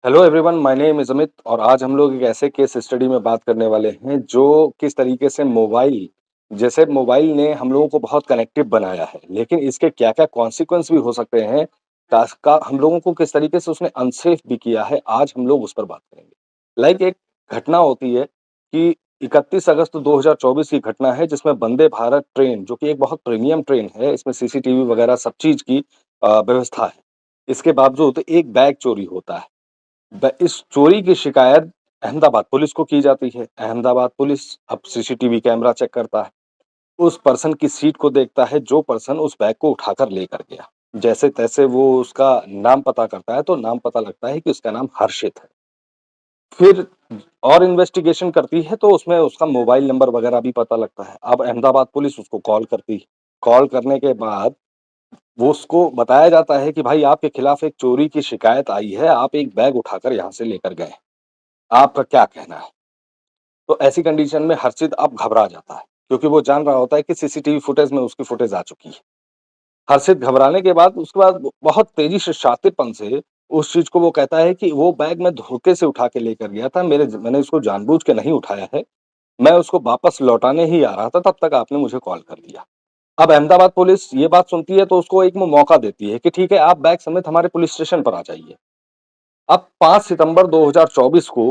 Hello everyone, my name is Amit और आज हम लोग एक ऐसे केस स्टडी में बात करने वाले हैं जो किस तरीके से मोबाइल ने हम लोगों को बहुत कनेक्टिव बनाया है, लेकिन इसके क्या-क्या कॉन्सिक्वेंस भी हो सकते हैं, तास का हम लोगों को किस तरीके से उसने अनसेफ भी किया है, आज हम लोग उस पर बात करेंगे। एक घटना होती है कि 31 अगस्त 2024 की घटना है जिसमें वंदे भारत ट्रेन जो कि एक बहुत प्रीमियम ट्रेन है, इसमें सीसीटीवी वगैरह सब चीज़ की व्यवस्था है। इसके बावजूद एक बैग चोरी होता है। इस चोरी की शिकायत अहमदाबाद पुलिस को की जाती है। अहमदाबाद पुलिस अब सीसीटीवी कैमरा चेक करता है। उस पर्सन की सीट को देखता है जो पर्सन उस बैग को उठाकर लेकर गया। जैसे-तैसे वो उसका नाम पता करता है तो नाम पता लगता है कि उसका नाम हर्षित है। फिर और इन्वेस्टिगेशन करती है तो उसमें उसका मोबाइल नंबर वगैरह भी पता लगता है। अब अहमदाबाद पुलिस उसको कॉल करती है। कॉल करने के बाद वो उसको बताया जाता है कि भाई आपके खिलाफ एक चोरी की शिकायत आई है, आप एक बैग उठाकर यहाँ से लेकर गए। आपका क्या कहना है? तो ऐसी कंडीशन में हर्षित अब घबरा जाता है, क्योंकि वो जान रहा होता है कि सीसीटीवी फुटेज में उसकी फुटेज आ चुकी है। हर्षित घबराने के बाद उसके बाद बहुत तेज़ी से शातिरपन से उस चीज़ को वो कहता है कि वो बैग मैं धोखे से उठा के लेकर गया था, मैंने उसको जानबूझ के नहीं उठाया है, मैं उसको वापस लौटाने ही आ रहा था, तब तक आपने मुझे कॉल कर लिया। अब अहमदाबाद पुलिस ये बात सुनती है तो उसको एक वो मौका देती है कि ठीक है, आप बैग समेत हमारे पुलिस स्टेशन पर आ जाइए। अब 5 सितंबर 2024 को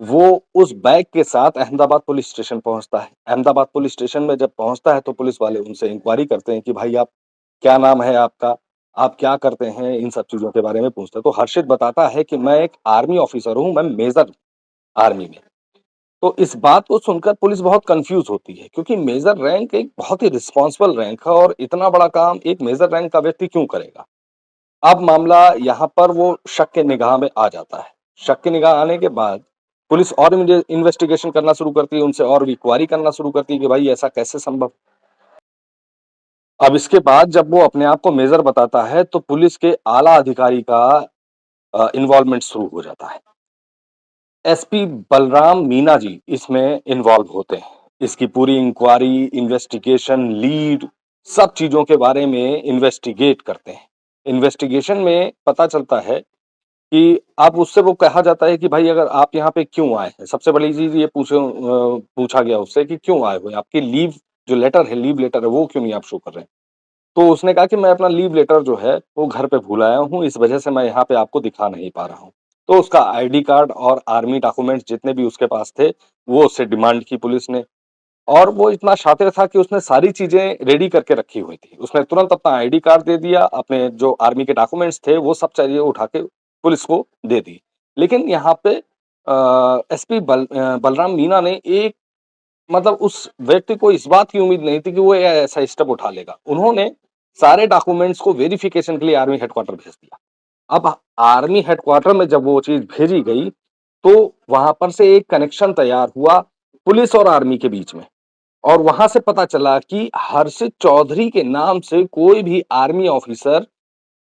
वो उस बैग के साथ अहमदाबाद पुलिस स्टेशन पहुँचता है। अहमदाबाद पुलिस स्टेशन में जब पहुँचता है तो पुलिस वाले उनसे इंक्वायरी करते हैं कि भाई आप क्या नाम है आपका? आप क्या करते हैं? इन सब चीज़ों के बारे में पूछते हैं। तो हर्षित बताता है कि मैं एक आर्मी ऑफिसर हूँ, मैं मेजर आर्मी में। तो इस बात को सुनकर पुलिस बहुत कन्फ्यूज़ होती है क्योंकि मेजर रैंक एक बहुत ही रिस्पॉन्सिबल रैंक है और इतना बड़ा काम एक मेजर रैंक का व्यक्ति क्यों करेगा? अब मामला यहाँ पर वो शक के निगाह में आ जाता है। शक की निगाह आने के बाद पुलिस और इन्वेस्टिगेशन करना शुरू करती है, उनसे और भी क्वेरी करना शुरू करती है कि भाई ऐसा कैसे संभव? अब इसके बाद जब वो अपने आप को मेजर बताता है तो पुलिस के आला अधिकारी का इन्वॉल्वमेंट शुरू हो जाता है। एसपी बलराम मीना जी इसमें इन्वॉल्व होते हैं। इसकी पूरी इंक्वायरी, इन्वेस्टिगेशन, लीड सब चीज़ों के बारे में इन्वेस्टिगेट करते हैं। इन्वेस्टिगेशन में पता चलता है कि अब उससे वो कहा जाता है कि भाई अगर आप यहाँ पे क्यों आए हैं? सबसे बड़ी चीज़ ये पूछा गया उससे कि क्यों आए हो? आपकी लीव जो लेटर है, लीव लेटर है, वो क्यों नहीं आप शो कर रहे हैं? तो उसने कहा कि मैं अपना लीव लेटर जो है, वो घर पे भूल आया हूँ, इस वजह से मैं यहाँ पे आपको दिखा नहीं पा रहा हूँ। तो उसका आईडी कार्ड और आर्मी डॉक्यूमेंट्स जितने भी उसके पास थे, वो उससे डिमांड की पुलिस ने और वो इतना शातिर था कि उसने सारी चीज़ें रेडी करके रखी हुई थी। उसने तुरंत अपना आईडी कार्ड दे दिया, अपने जो आर्मी के डॉक्यूमेंट्स थे, वो सब चीज़ें उठा के पुलिस को दे दी। लेकिन यहाँ पे एसपी बलराम मीना ने एक मतलब उस व्यक्ति को इस बात की उम्मीद नहीं थी कि वो ये ऐसा स्टेप उठा लेगा। उन्होंने सारे डॉक्यूमेंट्स को वेरिफिकेशन के लिए आर्मी हेडक्वार्टर भेज दिया। अब आर्मी हेडक्वार्टर में जब वो चीज़ भेजी गई, तो वहाँ पर से एक कनेक्शन तैयार हुआ पुलिस और आर्मी के बीच में और वहाँ से पता चला कि हर्षित चौधरी के नाम से कोई भी आर्मी ऑफिसर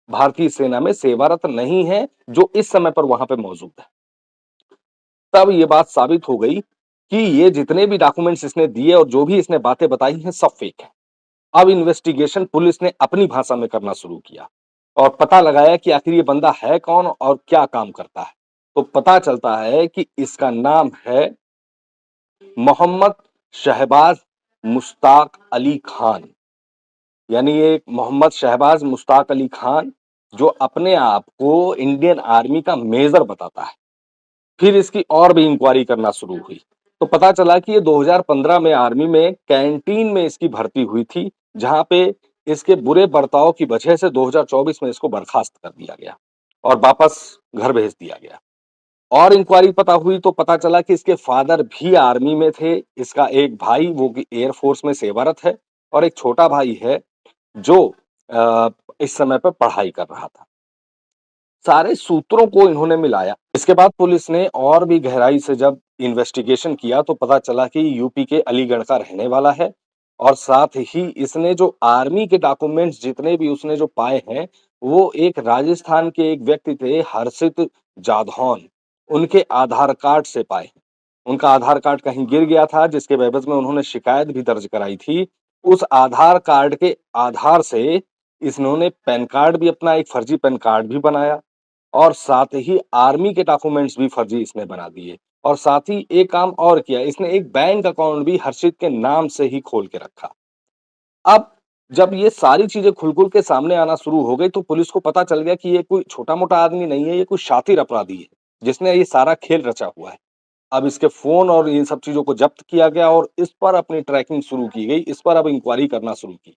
भारतीय सेना में सेवारत नहीं है, जो इस समय पर वहाँ पे मौजूद है। तब ये बात साबित हो गई कि ये जितने भी डॉक्यूमेंट्स इसने दिए और जो भी इसने बातें बताई हैं, सब फेक है। अब इन्वेस्टिगेशन पुलिस ने अपनी भाषा में करना शुरू किया और पता लगाया कि आखिर ये बंदा है कौन और क्या काम करता है। तो पता चलता है कि इसका नाम है मोहम्मद शहबाज मुश्ताक अली खान। यानी ये मोहम्मद शहबाज मुश्ताक अली खान जो अपने आप को इंडियन आर्मी का मेजर बताता है। फिर इसकी और भी इंक्वायरी करना शुरू हुई। तो पता चला कि ये 2015 में आर्मी में कैंटीन में इसकी भर्ती हुई थी, जहाँ पे इसके बुरे बर्ताव की वजह से 2024 में इसको बर्खास्त कर दिया गया और वापस घर भेज दिया गया। और इंक्वायरी पता हुई तो पता चला कि इसके फादर भी आर्मी में थे, इसका एक भाई वो कि एयर फोर्स में सेवारत है और एक छोटा भाई है जो इस समय पे पढ़ाई कर रहा था। सारे सूत्रों को इन्होंने मिलाया। इसके बाद पुलिस ने और भी गहराई से जब इन्वेस्टिगेशन किया तो पता चला कि यूपी के अलीगढ़ का रहने वाला है और साथ ही इसने जो आर्मी के डॉक्यूमेंट्स जितने भी उसने जो पाए हैं, वो एक राजस्थान के एक व्यक्ति थे हर्षित जाधौन, उनके आधार कार्ड से पाए। उनका आधार कार्ड कहीं गिर गया था जिसके एवज़ में उन्होंने शिकायत भी दर्ज कराई थी। उस आधार कार्ड के आधार से इन्होंने पैन कार्ड भी अपना एक फर्जी पैन कार्ड भी बनाया और साथ ही आर्मी के डॉक्यूमेंट्स भी फर्जी इसने बना दिए और साथ ही एक काम और किया, इसने एक बैंक अकाउंट भी हर्षित के नाम से ही खोल के रखा। अब जब ये सारी चीज़ें खुल-खुल के सामने आना शुरू हो गई, तो पुलिस को पता चल गया कि ये कोई छोटा-मोटा आदमी नहीं है, ये कोई शातिर अपराधी है, जिसने ये सारा खेल रचा हुआ है। अब इसके फ़ोन और इन सब चीज़ों को ज़ब्त किया गया और इस पर अपनी ट्रैकिंग शुरू की गई, इस पर अब इंक्वायरी करना शुरू की।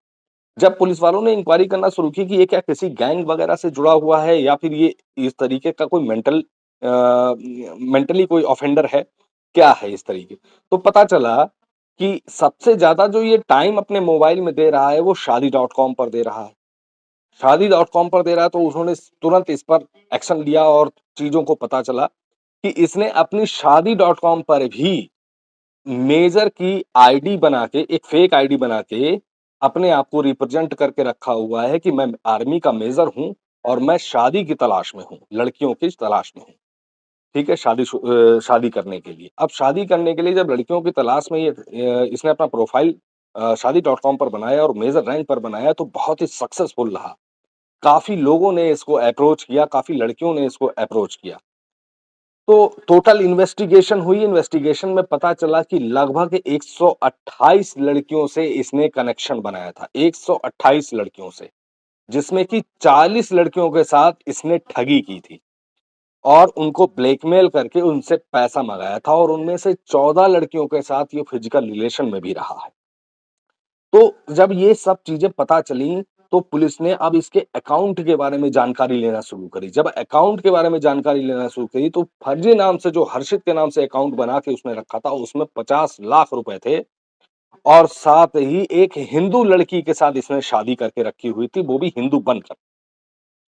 जब पुलिस वालों ने इंक्वायरी करना शुरू की कि ये क्या किसी गैंग वगैरह से जुड़ा हुआ है या फिर ये इस तरीके का कोई मेंटली कोई ऑफेंडर है, क्या है इस तरीके? तो पता चला कि सबसे ज़्यादा जो ये टाइम अपने मोबाइल में दे रहा है, वो शादी डॉट कॉम पर दे रहा है। शादी डॉट कॉम पर दे रहा है तो उन्होंने तुरंत इस पर एक्शन लिया और चीज़ों को पता चला कि इसने अपनी शादी डॉट कॉम पर भी मेजर की आईडी बना के, एक फेक आईडी बना के, अपने आप को रिप्रेज़ेंट करके रखा हुआ है कि मैं आर्मी का मेजर हूँ और मैं शादी की तलाश में हूँ, लड़कियों की तलाश में हूँ। ठीक है? शादी करने के लिए। अब शादी करने के लिए जब लड़कियों की तलाश में इसने अपना प्रोफ़ाइल शादी डॉट कॉम पर बनाया और मेजर रैंक पर बनाया तो बहुत ही सक्सेसफुल रहा। काफ़ी लोगों ने इसको अप्रोच किया, काफ़ी लड़कियों ने इसको अप्रोच किया। तो टोटल इन्वेस्टिगेशन हुई, इन्वेस्टिगेशन में पता चला कि लगभग 128 लड़कियों से इसने कनेक्शन बनाया था, 128 लड़कियों से, जिसमें कि 40 लड़कियों के साथ इसने ठगी की थी और उनको ब्लैकमेल करके उनसे पैसा मँगाया था और उनमें से 14 लड़कियों के साथ ये फिजिकल रिलेशन में भी रहा है। तो जब ये सब चीज़ें पता चली, तो पुलिस ने अब इसके अकाउंट के बारे में जानकारी लेना शुरू करी। जब अकाउंट के बारे में जानकारी लेना शुरू करी, तो फर्जी नाम से जो हर्षित के नाम से अकाउंट बना के उसने रखा था, उसमें 50 लाख रुपए थे और साथ ही एक हिंदू लड़की के साथ इसने शादी करके रखी हुई थी, वो भी हिंदू बनकर।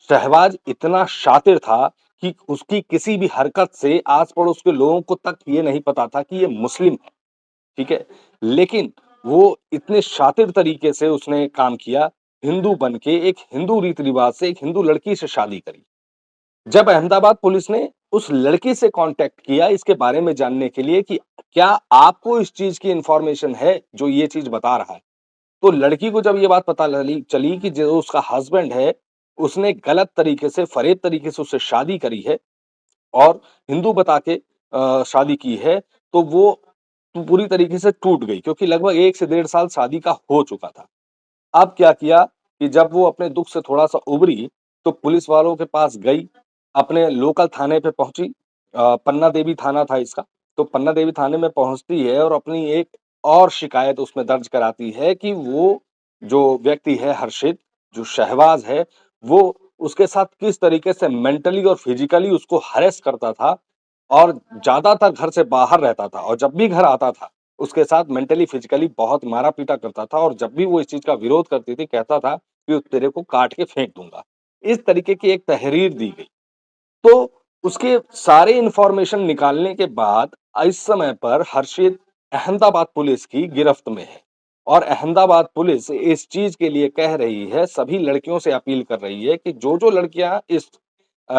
शहबाज इतना शातिर था कि उसकी किसी भी हरकत से आस-पड़ोस के लोगों को तक ये नहीं पता था कि ये मुस्लिम है। ठीक है? लेकिन वो इतने शातिर तरीके से उसने काम किया, हिंदू बन के एक हिंदू रीति-रिवाज से एक हिंदू लड़की से शादी करी। जब अहमदाबाद पुलिस ने उस लड़की से कॉन्टैक्ट किया इसके बारे में जानने के लिए कि क्या आपको इस चीज़ की इन्फॉर्मेशन है, जो ये चीज़ बता रहा है? तो लड़की को जब ये बात पता लली चली कि जो उसका हस्बैंड है, उसने गलत तरीके से, फरेब तरीके से उससे शादी करी है और हिंदू बता के शादी की है, तो वो पूरी तरीके से टूट गई क्योंकि लगभग 1 से डेढ़ साल शादी का हो चुका था। अब क्या किया कि जब वो अपने दुःख से थोड़ा-सा उभरी, तो पुलिस वालों के पास गई, अपने लोकल थाने पे पहुँची पन्ना देवी थाना था इसका। तो पन्ना देवी थाने में पहुँचती है और अपनी एक और शिकायत उसमें दर्ज कराती है कि वो जो व्यक्ति है हर्षित, जो शहबाज है, वो उसके साथ किस तरीके से मेंटली और फिज़िकली उसको हैरेस करता था और ज़्यादातर घर से बाहर रहता था और जब भी घर आता था, उसके साथ मेंटली फिजिकली बहुत मारा-पीटा करता था और जब भी वो इस चीज़ का विरोध करती थी, कहता था कि तेरे को काट के फेंक दूँगा। इस तरीके की एक तहरीर दी गई। तो उसके सारे इन्फॉर्मेशन निकालने के बाद इस समय पर हर्षित अहमदाबाद पुलिस की गिरफ्त में है और अहमदाबाद पुलिस इस चीज़ के लिए कह रही है, सभी लड़कियों से अपील कर रही है कि जो-जो लड़कियाँ इस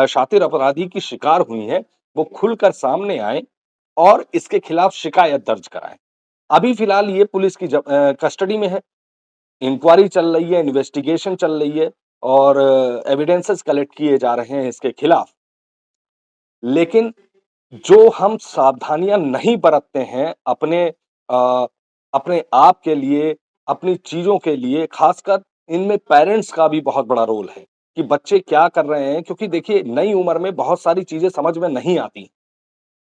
शातिर अपराधी की शिकार हुई हैं, वो खुलकर सामने आएँ और इसके खिलाफ शिकायत दर्ज कराएँ। अभी फ़िलहाल ये पुलिस की कस्टडी में है, इंक्वायरी चल रही है, इन्वेस्टिगेशन चल रही है और एविडेंसेस कलेक्ट किए जा रहे हैं इसके खिलाफ। लेकिन जो हम सावधानियाँ नहीं बरतते हैं अ, अपने आप के लिए, अपनी चीज़ों के लिए, ख़ासकर इनमें पेरेंट्स का भी बहुत बड़ा रोल है, कि बच्चे क्या कर रहे हैं क्योंकि देखिए नई उम्र में बहुत सारी चीज़ें समझ में नहीं आती।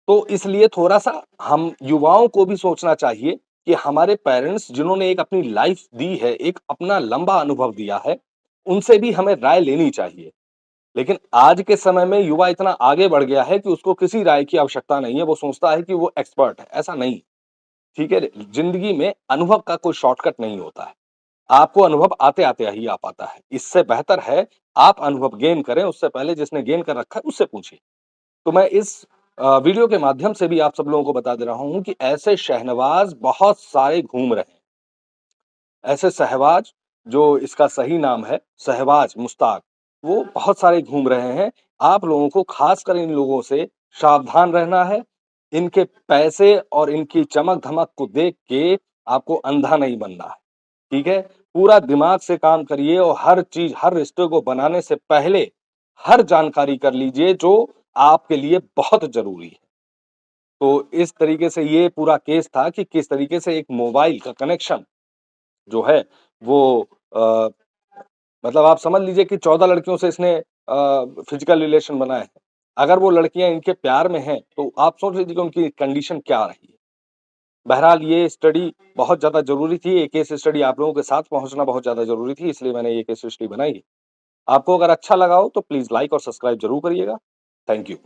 तो इसलिए थोड़ा-सा हम युवाओं को भी सोचना चाहिए कि हमारे पेरेंट्स जिन्होंने एक अपनी लाइफ़ दी है, एक अपना लंबा अनुभव दिया है, उनसे भी हमें राय लेनी चाहिए। लेकिन आज के समय में युवा इतना आगे बढ़ गया है कि उसको किसी राय की आवश्यकता नहीं है, वो सोचता है कि वो एक्सपर्ट है, ऐसा नहीं, ठीक है? ज़िंदगी में अनुभव का कोई शॉर्टकट नहीं होता है। आपको अनुभव आते-आते ही आ पाता है। इससे बेहतर है आप अनुभव गेन करें, उससे पहले जिसने गेन कर रखा है उससे पूछिए। तो मैं इस वीडियो के माध्यम से भी आप सब लोगों को बता दे रहा हूँ कि ऐसे शहनवाज़ बहुत सारे घूम रहे हैं। ऐसे शहबाज जो इसका सही नाम है, शहबाज मुश्ताक, वो बहुत सारे घूम रहे हैं। आप लोगों को ख़ासकर इन लोगों से सावधान रहना है। इनके पैसे और इनकी चमक-धमक को देख के आपको अंधा नहीं बनना है, ठीक है? पूरा दिमाग से काम करिए और हर चीज़, हर रिश्ते को बनाने से पहले हर जानकारी कर लीजिए जो आपके लिए बहुत ज़रूरी है। तो इस तरीके से ये पूरा केस था कि किस तरीके से एक मोबाइल का कनेक्शन जो है वो अ, मतलब आप समझ लीजिए कि 14 लड़कियों से इसने फिज़िकल रिलेशन बनाए हैं। अगर वो लड़कियाँ इनके प्यार में हैं, तो आप सोच लीजिए कि उनकी कंडीशन क्या रही है। बहरहाल ये स्टडी बहुत ज़्यादा ज़रूरी थी, ये केस स्टडी आप लोगों के साथ पहुँचना बहुत ज़्यादा ज़रूरी थी, इसलिए मैंने ये केस स्टडी बनाई है। आपको अगर अच्छा लगा हो तो प्लीज़ लाइक और सब्सक्राइब ज़रूर करिएगा। Thank you.